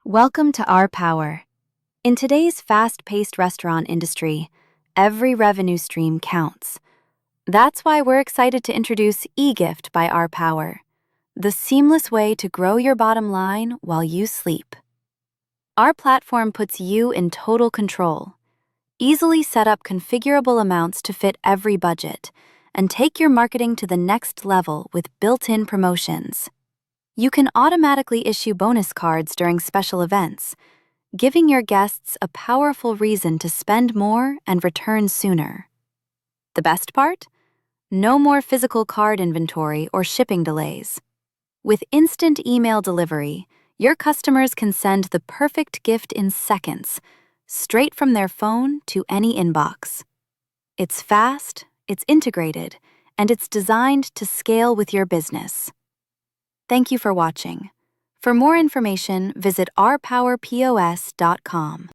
Welcome to RPOWER. In today's fast-paced restaurant industry, every revenue stream counts. That's why we're excited to introduce eGift by RPOWER, the seamless way to grow your bottom line while you sleep. Our platform puts you in total control. Easily set up configurable amounts to fit every budget, and take your marketing to the next level with built-in promotions. You can automatically issue bonus cards during special events, giving your guests a powerful reason to spend more and return sooner. The best part? No more physical card inventory or shipping delays. With instant email delivery, your customers can send the perfect gift in seconds, straight from their phone to any inbox. It's fast, it's integrated, and it's designed to scale with your business. Thank you for watching. For more information, visit rpowerpos.com.